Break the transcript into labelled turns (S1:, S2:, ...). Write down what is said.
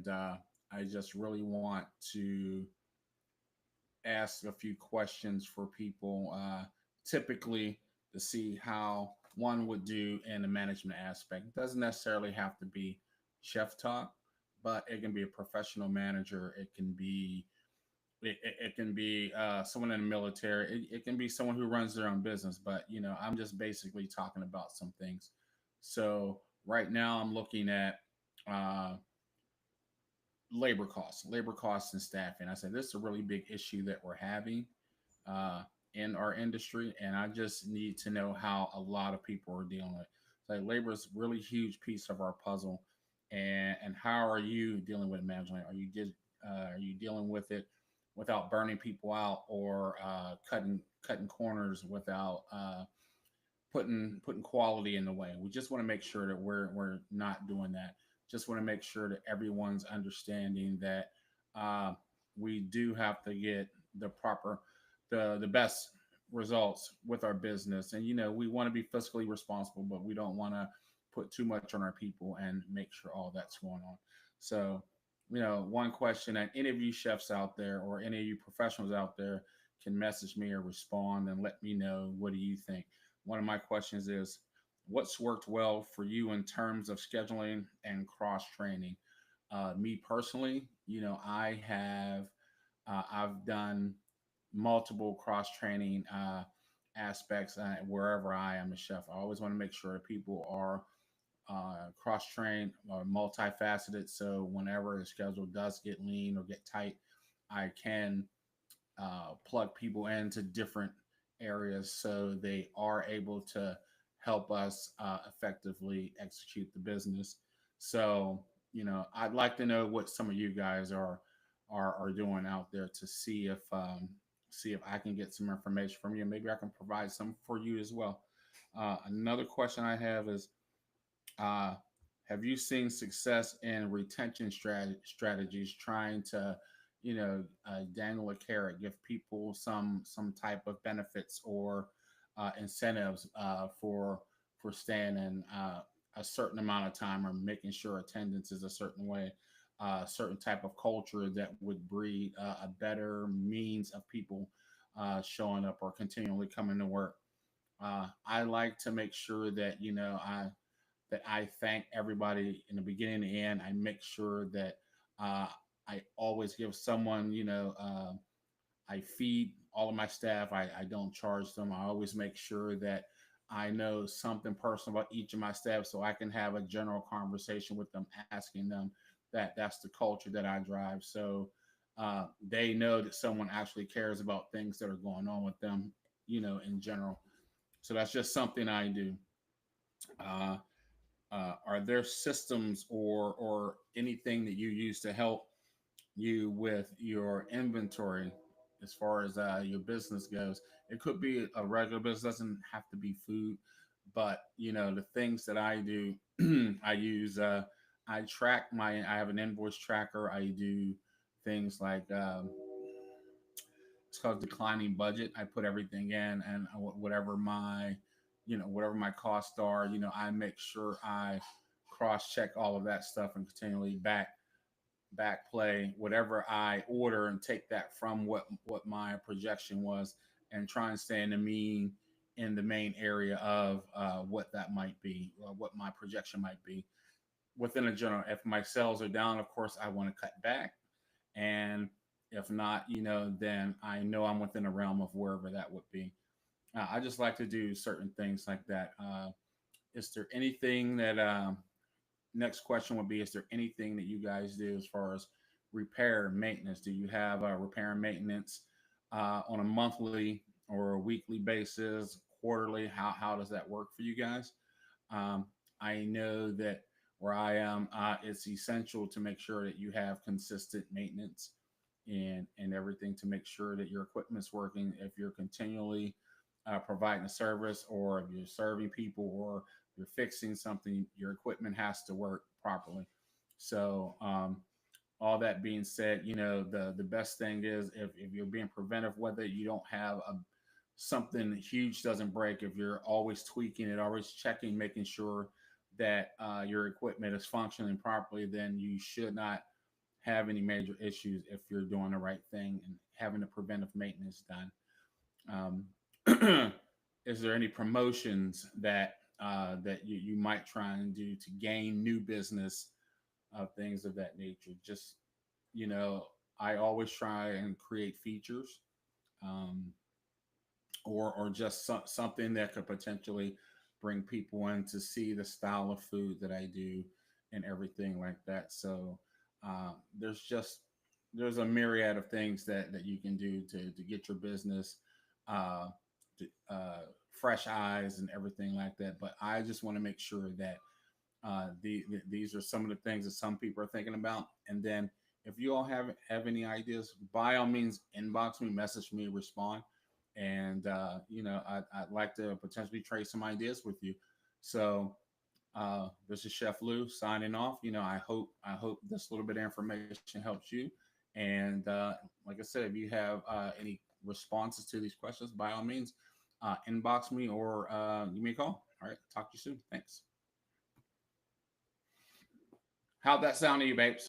S1: and I just really want to ask a few questions for people, typically to see how one would do in the management aspect. It doesn't necessarily have to be chef talk, but it can be a professional manager. It can be someone in the military. It can be someone who runs their own business. But I'm just basically talking about some things. So right now, I'm looking at uh, labor costs, and staffing. I said this is a really big issue that we're having uh, in our industry, and I just need to know how a lot of people are dealing with it. So labor is a really huge piece of our puzzle, and how are you dealing with management? Are you dealing with it without burning people out, or cutting corners without putting quality in the way? We just want to make sure that we're not doing that. Just want to make sure that everyone's understanding that uh, we do have to get the proper the best results with our business. And we want to be fiscally responsible, but we don't want to put too much on our people and make sure all that's going on. So one question that any of you chefs out there or any of you professionals out there can message me or respond and let me know, what do you think? One of my questions is, what's worked well for you in terms of scheduling and cross training? Me personally, I've done multiple cross training aspects wherever I am a chef. I always want to make sure that people are cross trained or multifaceted. So whenever the schedule does get lean or get tight, I can plug people into different areas so they are able to help us effectively execute the business. So, I'd like to know what some of you guys are doing out there to see if I can get some information from you. Maybe I can provide some for you as well. Another question I have is, uh, have you seen success in retention strategies trying to, dangle a carrot, give people some type of benefits or incentives for staying in a certain amount of time, or making sure attendance is a certain way, a certain type of culture that would breed a better means of people showing up or continually coming to work. I like to make sure that I thank everybody in the beginning and the end. I make sure that uh, I always give someone, I feed all of my staff. I don't charge them. I always make sure that I know something personal about each of my staff so I can have a general conversation with them, asking them that that's the culture that I drive. So they know that someone actually cares about things that are going on with them, in general. So that's just something I do. Uh, are there systems or anything that you use to help you with your inventory as far as your business goes? It could be a regular business, doesn't have to be food, but the things that I do, I use. I track I have an invoice tracker. I do things like it's called declining budget. I put everything in, and whatever whatever my costs are, I make sure I cross check all of that stuff and continually back play whatever I order and take that from what my projection was, and try and stay in the main area of what that might be, what my projection might be within a general. If my sales are down, of course, I want to cut back, and if not, then I know I'm within a realm of wherever that would be. I just like to do certain things like that. Is there anything that next question would be, is there anything that you guys do as far as repair maintenance? Do you have repair and maintenance on a monthly or a weekly basis, quarterly? How does that work for you guys? um, I know that where I am, it's essential to make sure that you have consistent maintenance and everything, to make sure that your equipment's working. If you're continually providing a service, or if you're serving people, or you're fixing something, your equipment has to work properly. So, all that being said, the best thing is, if you're being preventive, whether you don't have something huge doesn't break, if you're always tweaking it, always checking, making sure that your equipment is functioning properly, then you should not have any major issues if you're doing the right thing and having the preventive maintenance done. Is there any promotions that you might try and do to gain new business, things of that nature? Just, you know, I always try and create features, um, or just something that could potentially bring people in to see the style of food that I do and everything like that. So there's just there's a myriad of things that you can do to get your business uh, fresh eyes and everything like that. But I just want to make sure that these are some of the things that some people are thinking about. And then if you all have any ideas, by all means, inbox me, message me, respond. And I'd like to potentially trade some ideas with you. So this is Chef Lou signing off. I hope this little bit of information helps you. And like I said, if you have any responses to these questions, by all means, inbox me or give me a call. All right, talk to you soon. Thanks. How'd that sound to you, babes?